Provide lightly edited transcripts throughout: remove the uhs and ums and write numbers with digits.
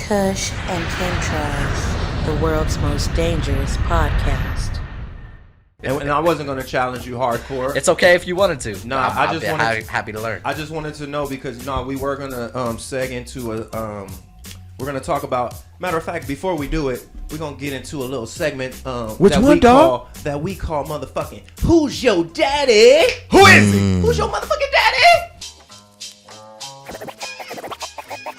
Kush and Chemtrails, the world's most dangerous podcast. And I wasn't going to challenge you hardcore. It's okay if you wanted to. Nah, I just wanted happy to learn. I just wanted to know because we were going to seg into a we're going to talk about, matter of fact, before we do it, we're going to get into a little segment Which that one, dog? That we call motherfucking Who's Your Daddy? Who is it? Who's your motherfucking daddy?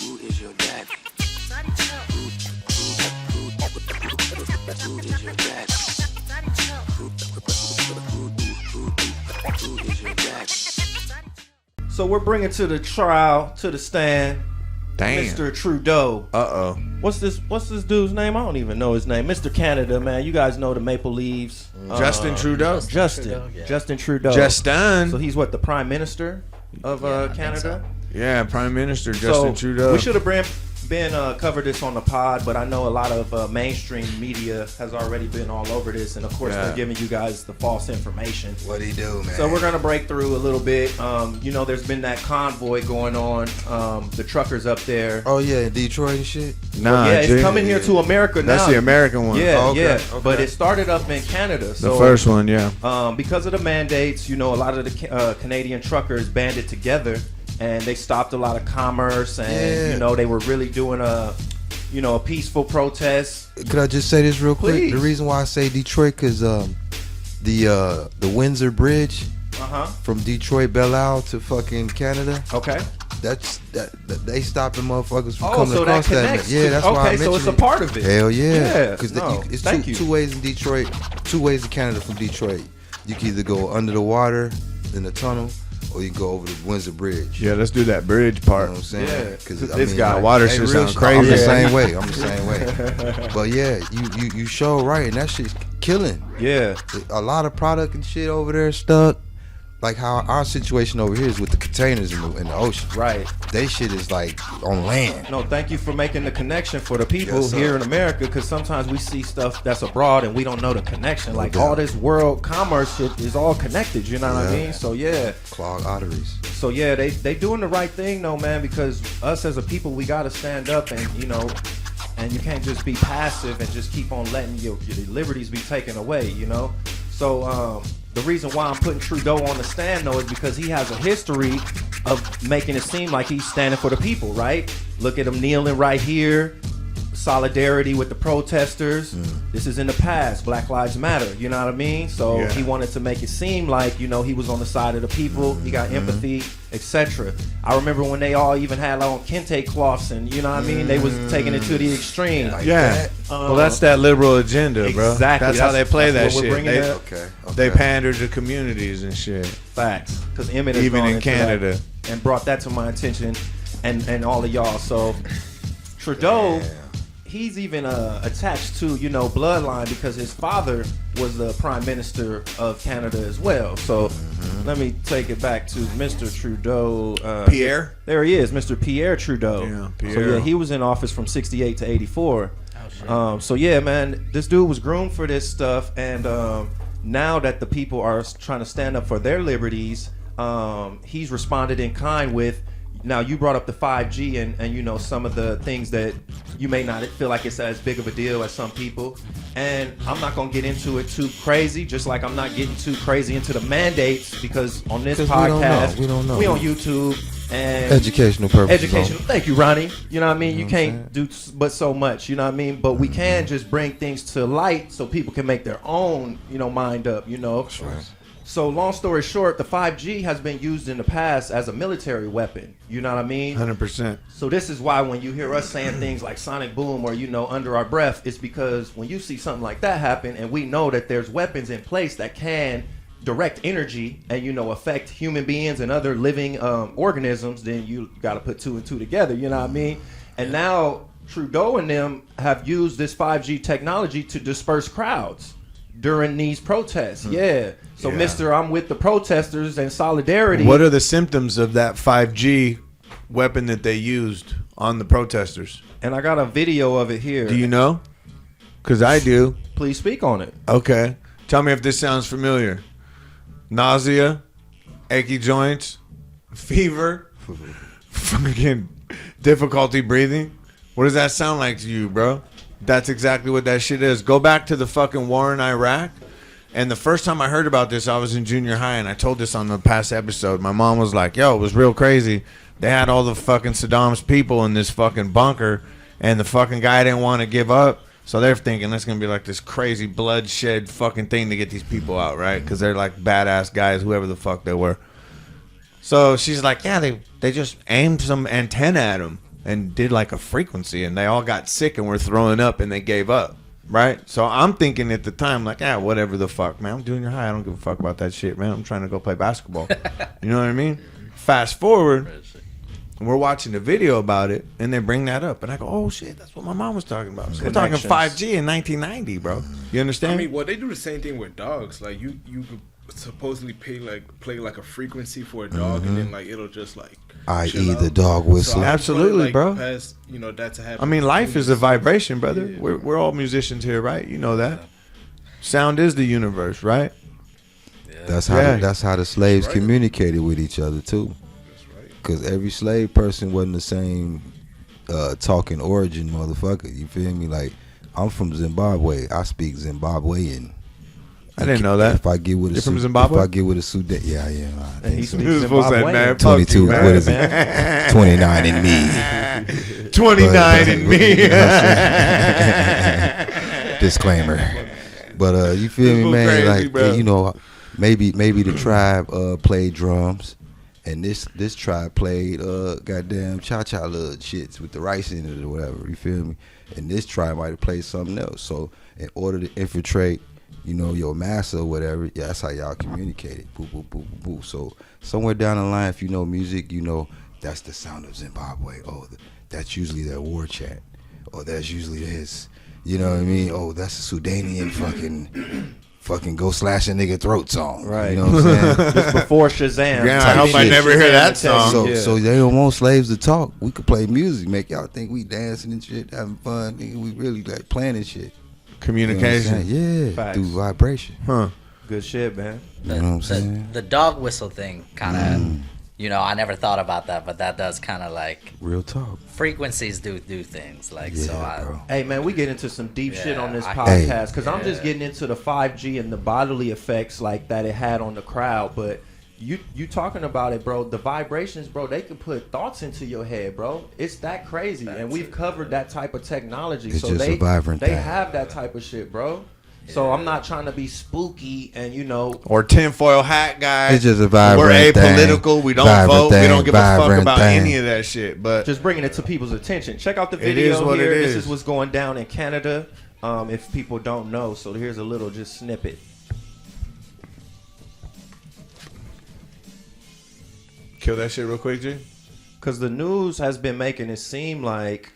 Who is your daddy? Who is your daddy? Who is your daddy? So we're bringing to the trial, to the stand, Damn. Mr. Trudeau. Uh-oh. What's this dude's name? I don't even know his name. Mr. Canada, man. You guys know the Maple Leaves. Justin Trudeau. Justin Trudeau. Justin. So he's what, the Prime Minister of Canada? Yeah, Prime Minister Justin Trudeau. We should have been covered this on the pod, but I know a lot of mainstream media has already been all over this, and of course they're giving you guys the false information. What'd he do, man? So we're gonna break through a little bit. There's been that convoy going on. The truckers up there. Oh yeah, in Detroit and shit. Nah, Yeah, it's Jay. coming here to America now. That's the American one. Yeah, Oh, okay, yeah. okay. But it started up in Canada. So, The first one, yeah. because of the mandates, a lot of the Canadian truckers banded together, and they stopped a lot of commerce, and they were really doing a peaceful protest. Could I just say this real quick? Please. The reason why I say Detroit, cause the Windsor Bridge from Detroit Belle Isle to fucking Canada. Okay. That they stopping motherfuckers from Oh, coming so that across that. connects. Yeah, that's why I Okay, mentioned so it's a it. part of it. Hell yeah. Yeah, Because no, it's thank two you. ways in Detroit, 2 ways to Canada from Detroit. You can either go under the water in the tunnel, or you can go over the Windsor Bridge. Yeah, let's do that bridge You part. know what I'm saying? Yeah. Because This guy- The water Hey, should real sound shit. crazy. I'm the Yeah. same way. I'm the same way. But yeah, you show right, and that shit's killing. Yeah. A lot of product and shit over there stuck. Like how our situation over here is with the containers in the ocean. Right. They shit is like on land. No, thank you for making the connection for the people Yes, sir. here in America, because sometimes we see stuff that's abroad and we don't know the connection. Like doubt. all this world commerce shit is all connected. You know what I Yeah. mean? So yeah. Clogged arteries. So yeah, they doing the right thing though, man, because us as a people, we gotta stand up, and and you can't just be passive and just keep on letting your liberties be taken away, So the reason why I'm putting Trudeau on the stand though is because he has a history of making it seem like he's standing for the people, right? Look at him kneeling right here. Solidarity with the protesters. This is in the past. Black Lives Matter. You know what I mean? So Yeah. he wanted to make it seem like he was on the side of the people. He got empathy, etc. I remember when they all even had on kente cloths, and you know what I mean. They was taking it to the extreme. Yeah. Well, that's that liberal agenda, bro. Exactly. That's how they play that that's what we're shit. bringing They, up. Okay. they pander to communities and shit. Facts. Because Emmett has Even gone in into Canada. that and brought that to my attention, and all of y'all. So Trudeau. He's even attached to, bloodline, because his father was the Prime Minister of Canada as well. So let me take it back to Mr. Trudeau. Pierre? There he is, Mr. Pierre Trudeau. Yeah, So Pierre. yeah, he was in office from 68 to 84. So yeah, man, this dude was groomed for this stuff, and now that the people are trying to stand up for their liberties, he's responded in kind with. Now, you brought up the 5G and some of the things that you may not feel like it's as big of a deal as some people. And I'm not going to get into it too crazy, just like I'm not getting too crazy into the mandates, because on this 'Cause podcast, we don't know. we on YouTube and Educational purposes. educational. Thank you, Ronnie. You know what I mean? You can't do but so much, you know what I mean? But we can just bring things to light so people can make their own, mind up, That's right. So long story short, the 5G has been used in the past as a military weapon. You know what I mean? 100%. So this is why when you hear us saying things like sonic boom or, under our breath, it's because when you see something like that happen, and we know that there's weapons in place that can direct energy and, affect human beings and other living organisms, then you got to put two and two together. You know what I mean? And now Trudeau and them have used this 5G technology to disperse crowds during these protests. Yeah. So, Yeah. Mr. I'm with the protesters and solidarity. What are the symptoms of that 5G weapon that they used on the protesters? And I got a video of it here. Do you know? Because I do. Please speak on it. Okay. Tell me if this sounds familiar. Nausea, achy joints, fever, fucking difficulty breathing. What does that sound like to you, bro? That's exactly what that shit is. Go back to the fucking war in Iraq. And the first time I heard about this, I was in junior high, and I told this on the past episode. My mom was like, yo, it was real crazy. They had all the fucking Saddam's people in this fucking bunker, and the fucking guy didn't want to give up. So they're thinking that's going to be like this crazy bloodshed fucking thing to get these people out, right? Because they're like badass guys, whoever the fuck they were. So she's like, yeah, they just aimed some antenna at them and did like a frequency, and they all got sick and were throwing up, and they gave up. Right? So I'm thinking at the time, like, whatever the fuck, man. I'm junior high. I don't give a fuck about that shit, man. I'm trying to go play basketball. You know what I mean? Fast forward, and we're watching the video about it, and they bring that up. And I go, oh, shit, that's what my mom was talking about. So we're talking 5G in 1990, bro. You understand? I mean, well, they do the same thing with dogs. Like, you could supposedly play like a frequency for a dog, and then, like, it'll just, like, i.e. the dog whistle. So absolutely, like, bro. past, that to happen. I mean, life is a vibration, brother. Yeah, we're all musicians here, right? You know that. Sound is the universe, right? Yeah. That's how the slaves communicated with each other too. That's right. Because every slave person wasn't the same talking origin, motherfucker. You feel me? Like, I'm from Zimbabwe. I speak Zimbabwean. I didn't know that. If I get with You're from Zimbabwe? If I get with a Sudan, yeah, I am. I think so. 22. What is it? 29 in me. 29 in me. Disclaimer. But you feel me, man? Crazy, like, bro. maybe the tribe played drums, and this tribe played goddamn cha-cha little shits with the rice in it or whatever. You feel me? And this tribe might have played something else. So in order to infiltrate, your master or whatever, that's how y'all communicated. Boo, boo, boo, boo, boo. So somewhere down the line, if you know music, that's the sound of Zimbabwe. Oh, that's usually their war chant. Oh, that's usually this. You know what I mean? Oh, that's a Sudanian fucking go slash a nigga throat song. Right. You know what I'm saying? Just before Shazam. Yeah, I hope I never hear that song. So they don't want slaves to talk. We could play music, make y'all think we dancing and shit, having fun. Nigga, we really like planning shit. Communication. Yeah, through vibration. Huh. Good shit, man. You know what I'm saying? The dog whistle thing kind of, I never thought about that, but that does kind of like real talk. Frequencies do things like bro. Hey man, we get into some deep shit on this podcast because I'm just getting into the 5G and the bodily effects like that it had on the crowd, but. You talking about it, bro. The vibrations, bro, they can put thoughts into your head, bro. It's that crazy. And we've covered that type of technology. It's so just a vibrant they thing. have that type of shit, bro. So I'm not trying to be spooky and or tinfoil hat guys. It's just a vibrant We're thing. apolitical. We don't vote. We don't give a fuck about any of that shit. But just bringing it to people's attention. Check out the video here. This is what's going down in Canada. If people don't know, so here's a little just snippet. Kill that shit real quick, G. Because the news has been making it seem like,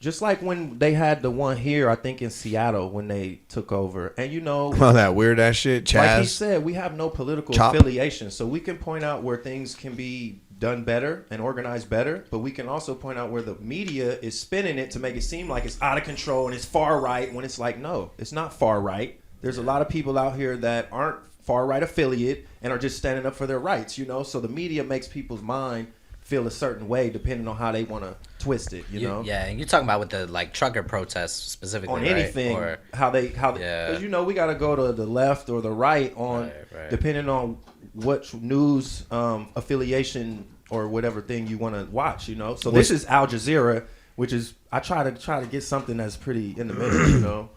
just like when they had the one here, I think in Seattle when they took over. And all that weird ass shit, Chaz. Like he said, we have no political affiliation. So we can point out where things can be done better and organized better. But we can also point out where the media is spinning it to make it seem like it's out of control and it's far right when it's like, no, it's not far right. There's a lot of people out here that aren't far right affiliate and are just standing up for their rights, so the media makes people's mind feel a certain way depending on how they want to twist it, you know. Yeah, and you're talking about with the like trucker protests specifically on anything, right? how because we got to go to the left or the right on depending on what news affiliation or whatever thing you want to watch, So this is Al Jazeera, which is I try to get something that's pretty in the middle,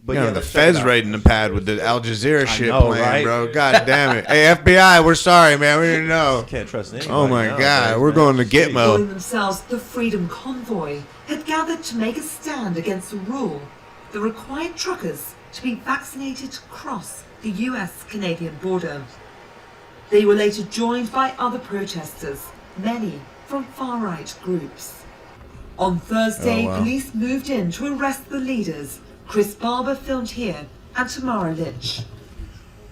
But the feds raiding the pad with the Al Jazeera shit know, playing, right? bro. God damn it. Hey, FBI, we're sorry, man. We didn't know. Can't trust anybody. Oh, my God. We're man. going to Gitmo. Calling themselves the Freedom Convoy, had gathered to make a stand against the rule that required truckers to be vaccinated to cross the US-Canadian border. They were later joined by other protesters, many from far-right groups. On Thursday, police moved in to arrest the leaders. Chris Barber filmed here, and Tamara Lynch.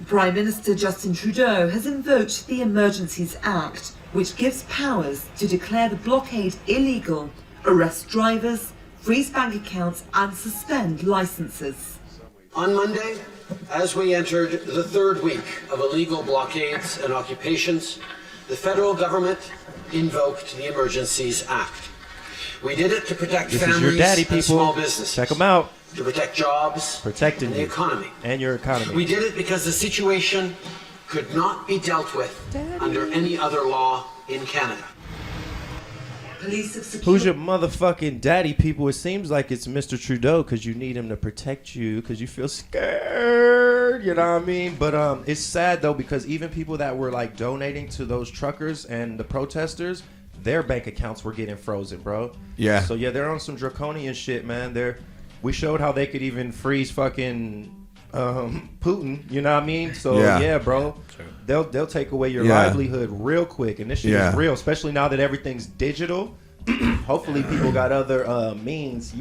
Prime Minister Justin Trudeau has invoked the Emergencies Act, which gives powers to declare the blockade illegal, arrest drivers, freeze bank accounts, and suspend licenses. On Monday, as we entered the third week of illegal blockades and occupations, the federal government invoked the Emergencies Act. We did it to protect This families is your daddy, and small people. businesses. Check them out. To protect jobs Protecting and the you. economy. And your economy. We did it because the situation could not be dealt with under any other law in Canada. Police have secured. Who's your motherfucking daddy, people? It seems like it's Mr. Trudeau because you need him to protect you because you feel scared. You know what I mean? But it's sad though because even people that were like donating to those truckers and the protesters, their bank accounts were getting frozen, bro. Yeah. So yeah, they're on some draconian shit, man. We showed how they could even freeze fucking Putin. You know what I mean? So yeah, bro. They'll take away your livelihood real quick, and this shit is real, especially now that everything's digital. Hopefully, people got other means.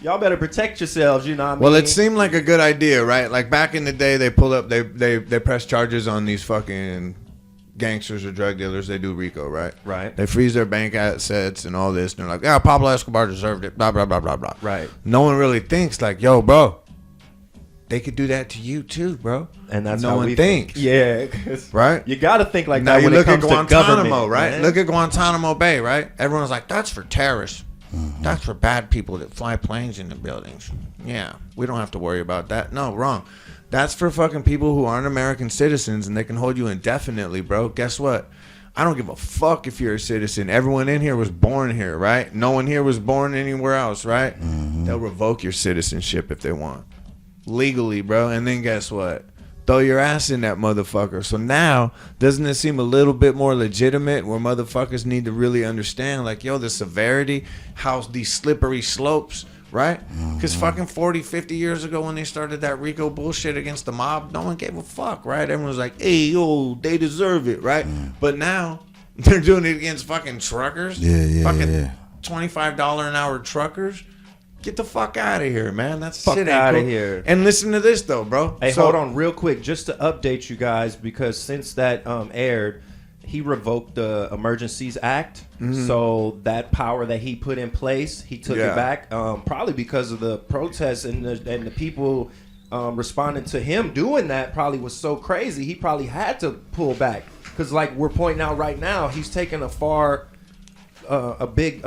Y'all better protect yourselves. You know what I mean? Well, it seemed like a good idea, right? Like back in the day, they pull up, they press charges on these fucking gangsters or drug dealers. They do RICO, right? Right. They freeze their bank assets and all this, and they're like, "Yeah, Pablo Escobar deserved it." Blah blah blah blah blah. Right. No one really thinks like, "Yo, bro, they could do that to you too, bro." And that's no how one we thinks. Yeah, 'cause right? You got to think like Now that you when look it at comes to Guantanamo, government, right? man. Look at Guantanamo Bay, right? Everyone's like, "That's for terrorists. That's for bad people that fly planes into buildings." Yeah, we don't have to worry about that. No, wrong. That's for fucking people who aren't American citizens, and they can hold you indefinitely, bro. Guess what? I don't give a fuck if you're a citizen. Everyone in here was born here, right? No one here was born anywhere else, right? They'll revoke your citizenship if they want. Legally, bro. And then guess what? Throw your ass in that motherfucker. So now, doesn't it seem a little bit more legitimate where motherfuckers need to really understand, like, yo, the severity, how these slippery slopes, right? Because fucking 40, 50 years ago when they started that RICO bullshit against the mob, no one gave a fuck, right? Everyone was like, hey, yo, they deserve it, right? But now, they're doing it against fucking truckers. Fucking $25 an hour truckers. Get the fuck out of here, man. That's Fuck shit outta cool. here. And listen to this, though, bro. Hey, hold on real quick, just to update you guys, because since that aired, he revoked the Emergencies Act. So that power that he put in place, he took it back, probably because of the protests and the people responding to him doing that probably was so crazy. He probably had to pull back because, like we're pointing out right now, he's taking a big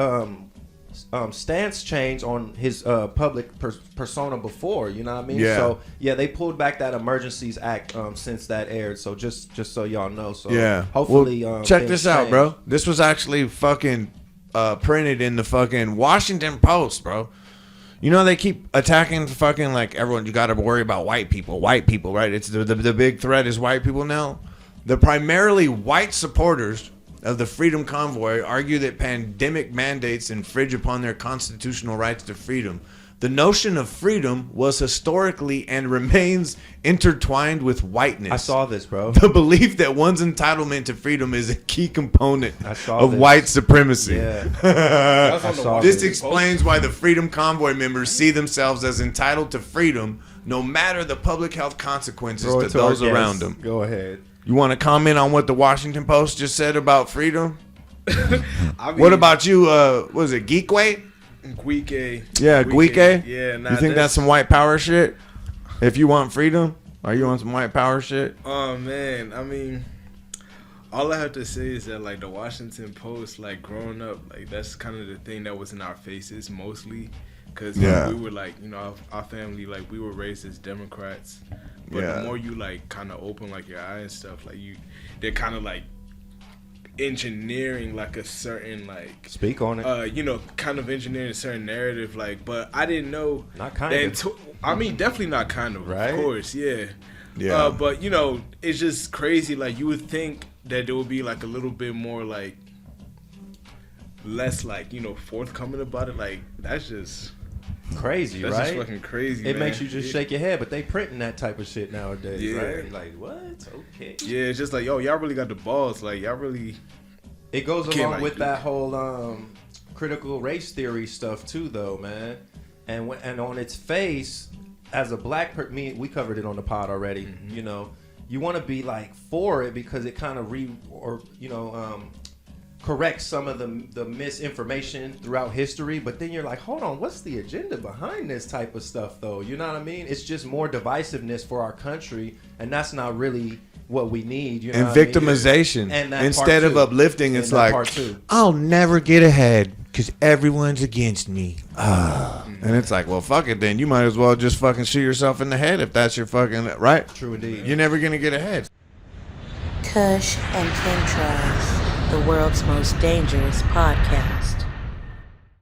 stance change on his public persona before, you know what I mean? Yeah. So yeah, they pulled back that Emergencies Act since that aired. So just so y'all know. So yeah. hopefully, well, check things this out, change. bro. This was actually fucking printed in the fucking Washington Post, bro. You know they keep attacking fucking like everyone. You got to worry about white people, right? It's the big threat is white people now. The primarily white supporters of the Freedom Convoy argue that pandemic mandates infringe upon their constitutional rights to freedom. The notion of freedom was historically and remains intertwined with whiteness. I saw this, bro. The belief that one's entitlement to freedom is a key component of this. white supremacy. Yeah. I saw This explains why the Freedom Convoy members see themselves as entitled to freedom no matter the public health consequences to those around them. Go ahead. You want to comment on what the Washington Post just said about freedom? I mean, What about you, what was it, Geekway? Guike? Yeah, Guike? Yeah, nah, You think that's some white power shit? If you want freedom? Are you on some white power shit? Oh man, I mean, all I have to say is that like the Washington Post, like growing up, like that's kind of the thing that was in our faces mostly, because we were like, you know, our family, like we were raised as Democrats, but the more you like kind of open like your eye and stuff, like they're kind of like engineering like a certain like speak on it, you know, kind of engineering a certain narrative, like, but I didn't know not kind of. I mean, definitely not kind of, right? Of course, yeah. But you know, it's just crazy. Like you would think that there would be like a little bit more like less like, you know, forthcoming about it. Like that's just crazy, that's right? Just fucking crazy. It man. makes you just shake your head, but they printing that type of shit nowadays, right? Like what? Okay. Yeah, it's just like, yo, y'all really got the balls. Like y'all really. It goes along like, with that whole critical race theory stuff too, though, man. And on its face, as a black person, we covered it on the pod already. Mm-hmm. You know, you want to be like for it because it kind of corrects some of the misinformation throughout history. But then you're like, hold on, what's the agenda behind this type of stuff, though? You know what I mean? It's just more divisiveness for our country, and that's not really what we need. You know and what victimization. I mean? And instead of uplifting, it's like, I'll never get ahead. because everyone's against me. And it's like, well, fuck it then. You might as well just fucking shoot yourself in the head if that's your fucking, right? True indeed. You're never going to get ahead. Kush and Chemtrails, the world's most dangerous podcast.